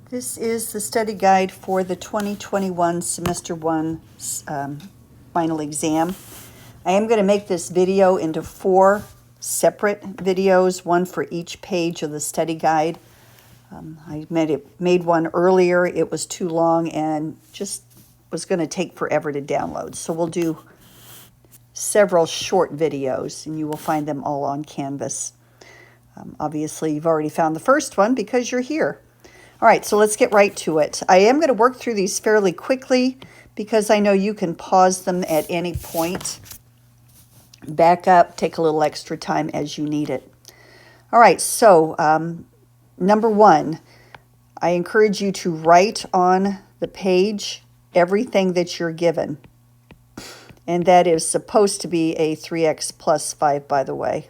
This is the study guide for the 2021 Semester 1 final exam. I am going to make this video into 4 separate videos, one for each page of the study guide. I made one earlier. It was too long and just was going to take forever to download. So we'll do several short videos, and you will find them all on Canvas. Obviously, you've already found the first one because you're here. All right, so let's get right to it. I am going to work through these fairly quickly because I know you can pause them at any point. Back up, take a little extra time as you need it. All right, so number 1, I encourage you to write on the page everything that you're given. And that is supposed to be a 3x plus 5, by the way.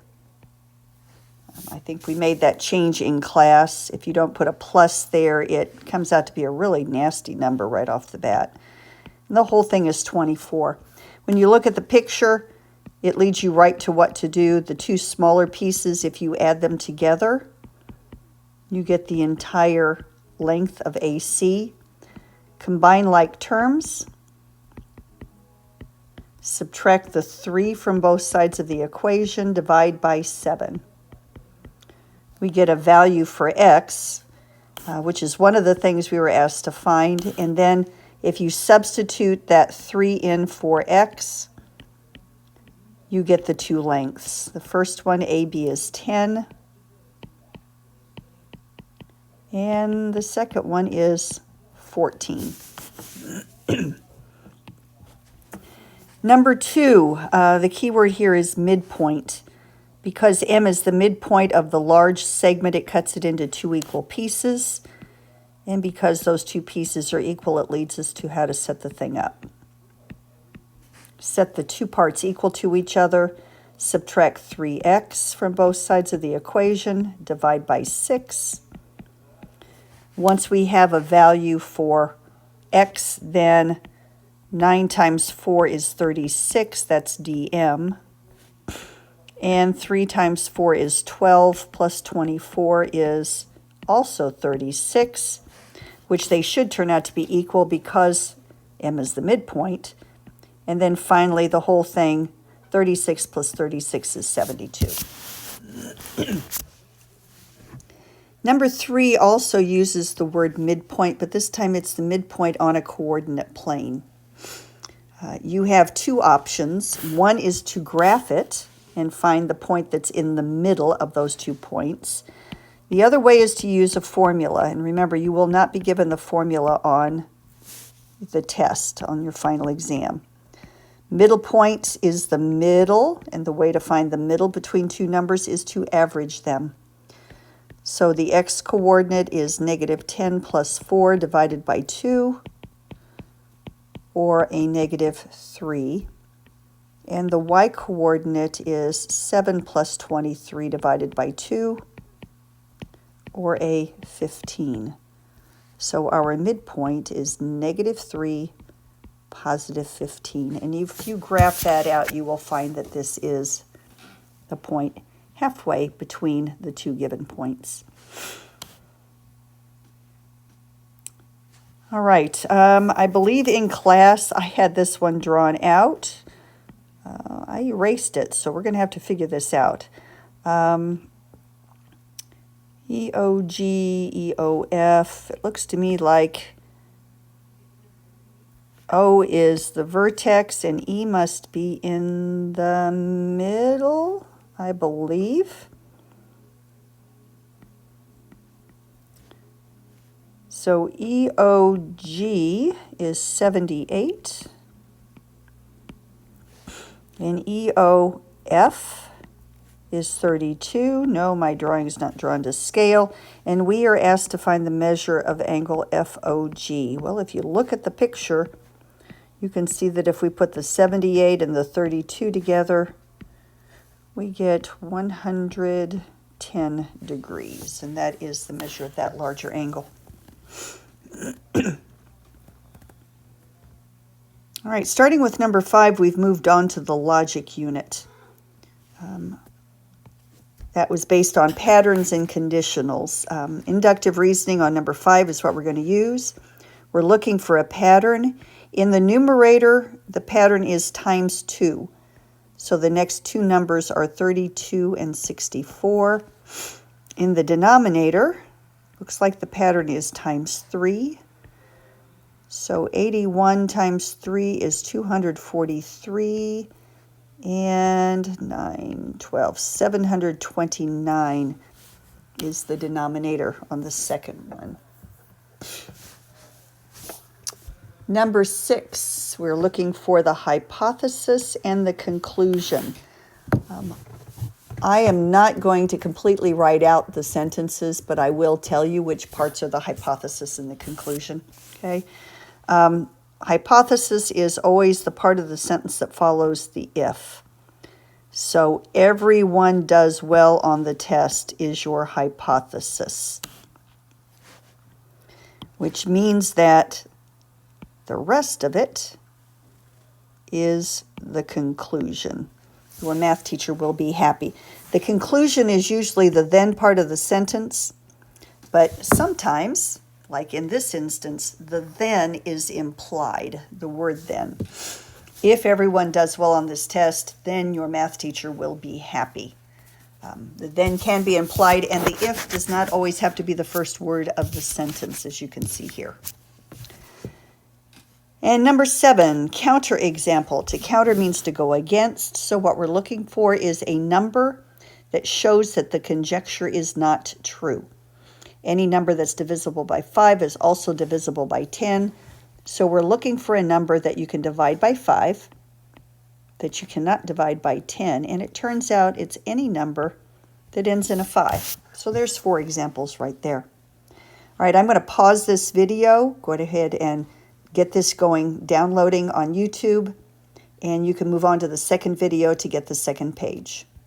I think we made that change in class. If you don't put a plus there, it comes out to be a really nasty number right off the bat. And the whole thing is 24. When you look at the picture, it leads you right to what to do. The 2 smaller pieces, if you add them together, you get the entire length of AC. Combine like terms. Subtract the 3 from both sides of the equation. Divide by 7. We get a value for x, which is one of the things we were asked to find. And then if you substitute that 3 in for x, you get the 2 lengths. The first one, AB, is 10. And the second one is 14. Number 2, the key word here is midpoint. Because M is the midpoint of the large segment, it cuts it into 2 equal pieces. And because those 2 pieces are equal, it leads us to how to set the thing up. Set the 2 parts equal to each other. Subtract 3x from both sides of the equation. Divide by 6. Once we have a value for x, then 9 times 4 is 36. That's dm. And 3 times 4 is 12, plus 24 is also 36, which they should turn out to be equal because m is the midpoint. And then finally, the whole thing, 36 plus 36 is 72. Number 3 also uses the word midpoint, but this time it's the midpoint on a coordinate plane. You have 2 options. One is to graph it and find the point that's in the middle of those 2 points. The other way is to use a formula. And remember, you will not be given the formula on the test, on your final exam. Middle point is the middle, and the way to find the middle between 2 numbers is to average them. So the x-coordinate is negative 10 plus 4 divided by 2, or a negative 3. And the y-coordinate is 7 plus 23 divided by 2, or a 15. So our midpoint is negative 3, positive 15. And if you graph that out, you will find that this is the point halfway between the 2 given points. All right, I believe in class I had this one drawn out. I erased it, so we're going to have to figure this out. EOG, EOF, it looks to me like O is the vertex and E must be in the middle, I believe. So EOG is 78. And EOF is 32. No, my drawing is not drawn to scale. And we are asked to find the measure of angle FOG. Well, if you look at the picture, you can see that if we put the 78 and the 32 together, we get 110 degrees. And that is the measure of that larger angle. All right, starting with number 5, we've moved on to the logic unit. That was based on patterns and conditionals. Inductive reasoning on number 5 is what we're going to use. We're looking for a pattern. In the numerator, the pattern is times 2. So the next two numbers are 32 and 64. In the denominator, looks like the pattern is times 3. So 81 times 3 is 243. And 9, 12, 729 is the denominator on the second one. Number 6, we're looking for the hypothesis and the conclusion. I am not going to completely write out the sentences, but I will tell you which parts are the hypothesis and the conclusion. Okay. Hypothesis is always the part of the sentence that follows the if. So everyone does well on the test is your hypothesis, which means that the rest of it is the conclusion. Your math teacher will be happy. The conclusion is usually the then part of the sentence, but sometimes, like in this instance, the then is implied, the word then. If everyone does well on this test, then your math teacher will be happy. The then can be implied, and the if does not always have to be the first word of the sentence, as you can see here. And number 7, counterexample. To counter means to go against. So what we're looking for is a number that shows that the conjecture is not true. Any number that's divisible by 5 is also divisible by 10. So we're looking for a number that you can divide by 5, that you cannot divide by 10. And it turns out it's any number that ends in a 5. So there's 4 examples right there. All right, I'm going to pause this video. Go ahead and get this going, downloading on YouTube, and you can move on to the second video to get the second page.